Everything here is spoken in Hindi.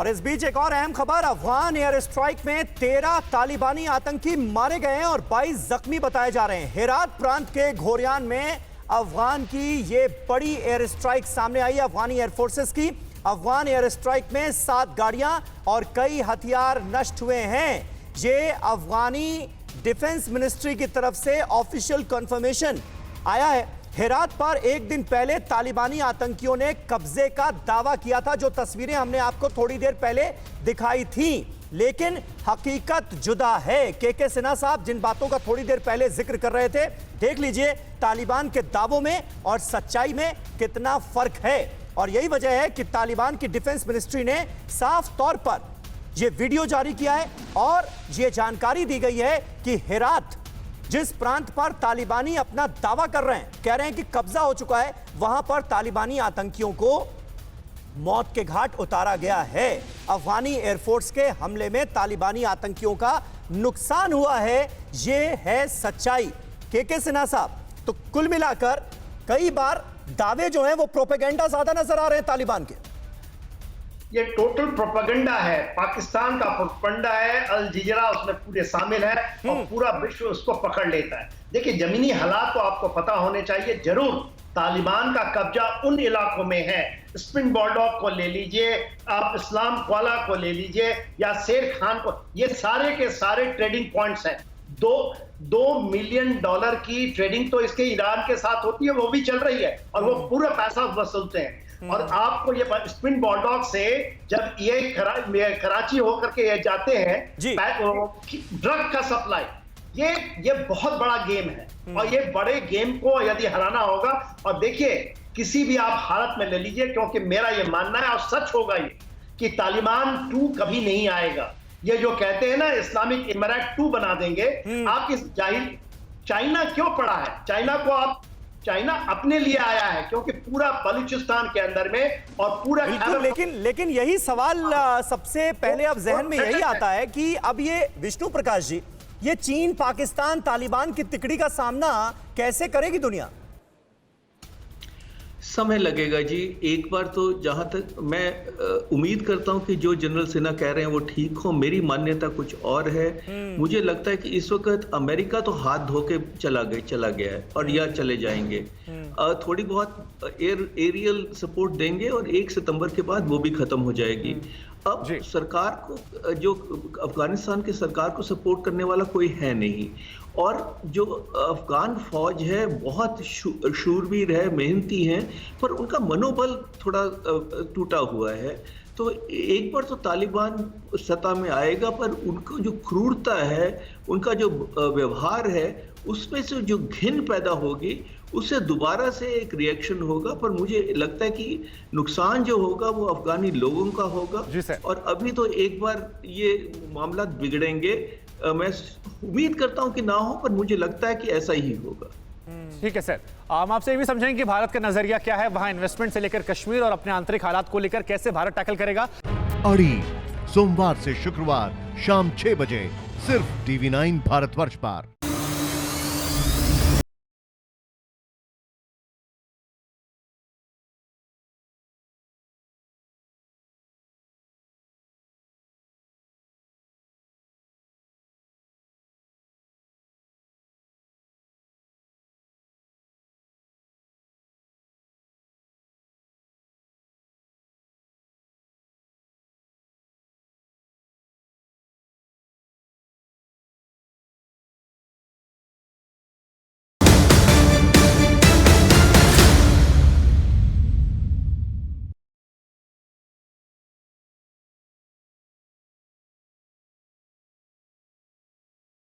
और इस बीच एक और अहम खबर, अफगान एयर स्ट्राइक में 13 तालिबानी आतंकी मारे गए हैं और 22 जख्मी बताए जा रहे हैं। हेरात प्रांत के घोरियान में अफगान की ये बड़ी एयर स्ट्राइक सामने आई, अफगानी एयरफोर्सेस की। अफगान एयर स्ट्राइक में 7 गाड़ियां और कई हथियार नष्ट हुए हैं। ये अफगानी डिफेंस मिनिस्ट्री की तरफ से ऑफिशियल कंफर्मेशन आया है। हेरात पर एक दिन पहले तालिबानी आतंकियों ने कब्जे का दावा किया था, जो तस्वीरें हमने आपको थोड़ी देर पहले दिखाई थी, लेकिन हकीकत जुदा है। के सिन्हा साहब जिन बातों का थोड़ी देर पहले जिक्र कर रहे थे, देख लीजिए तालिबान के दावों में और सच्चाई में कितना फर्क है। और यही वजह है कि तालिबान की डिफेंस मिनिस्ट्री ने साफ तौर पर यह वीडियो जारी किया है और यह जानकारी दी गई है कि हेरात, जिस प्रांत पर तालिबानी अपना दावा कर रहे हैं, कह रहे हैं कि कब्जा हो चुका है, वहां पर तालिबानी आतंकियों को मौत के घाट उतारा गया है। अफगानी एयरफोर्स के हमले में तालिबानी आतंकियों का नुकसान हुआ है, यह है सच्चाई। के सिन्हा साहब, तो कुल मिलाकर कई बार दावे जो हैं वो प्रोपेगेंडा ज्यादा नजर आ रहे हैं तालिबान के। ये टोटल प्रोपेगेंडा है, पाकिस्तान का प्रोपेगेंडा है, अल जजीरा उसमें पूरे शामिल है और पूरा विश्व उसको पकड़ लेता है। देखिए, जमीनी हालात तो आपको पता होने चाहिए। जरूर तालिबान का कब्जा उन इलाकों में है, स्पिन बॉल्डॉग को ले लीजिए, आप इस्लाम क्वाला को ले लीजिए या शेर खान को, ये सारे के सारे ट्रेडिंग पॉइंट्स हैं। $2 मिलियन की ट्रेडिंग तो इसके ईरान के साथ होती है, वो भी चल रही है और वो पूरा पैसा वसूलते हैं। और आपको ये स्पिन बॉल्डॉग से जब ये कराची होकर के ये जाते हैं, ड्रग का सप्लाई, ये बहुत बड़ा गेम है और ये बड़े गेम को यदि हराना होगा, और देखिए किसी भी आप हालत में ले लीजिए, क्योंकि मेरा ये मानना है और सच होगा ये कि तालिबान 2 कभी नहीं आएगा। ये जो कहते हैं ना इस्लामिक इमरात 2 बना देंगे, आप इस जाहिल चाइना क्यों पड़ा है? चाइना अपने लिए आया है, क्योंकि पूरा बलूचिस्तान के अंदर में और पूरा लेकिन यही सवाल सबसे पहले अब जहन में यही आता है कि अब ये विष्णु प्रकाश जी, ये चीन, पाकिस्तान, तालिबान की तिकड़ी का सामना कैसे करेगी दुनिया? समय लगेगा जी। एक बार तो जहां तक मैं उम्मीद करता हूं कि जो जनरल सिन्हा कह रहे हैं वो ठीक हो, मेरी मान्यता कुछ और है। मुझे लगता है कि इस वक्त अमेरिका तो हाथ धो के चला गया है और या चले जाएंगे। थोड़ी बहुत एरियल सपोर्ट देंगे और 1 सितंबर के बाद वो भी खत्म हो जाएगी। अब सरकार को, जो अफगानिस्तान की सरकार को सपोर्ट करने वाला कोई है नहीं, और जो अफगान फौज है बहुत शूरवीर है, मेहनती हैं, पर उनका मनोबल थोड़ा टूटा हुआ है। तो एक बार तो तालिबान सत्ता में आएगा, पर उनको जो क्रूरता है, उनका जो व्यवहार है, उसमें से जो घिन पैदा होगी, उससे दोबारा से एक रिएक्शन होगा। पर मुझे लगता है कि नुकसान जो होगा वो अफगानी लोगों का होगा। और अभी तो एक बार ये मामला बिगड़ेंगे, मैं उम्मीद करता हूं कि ना हो, पर मुझे लगता है कि ऐसा ही होगा। ठीक है सर, हम आपसे ये भी समझेंगे कि भारत का नजरिया क्या है, वहां इन्वेस्टमेंट से लेकर कश्मीर और अपने आंतरिक हालात को लेकर कैसे भारत टैकल करेगा। अड़ी सोमवार से शुक्रवार शाम 6 बजे सिर्फ TV9 भारतवर्ष पर।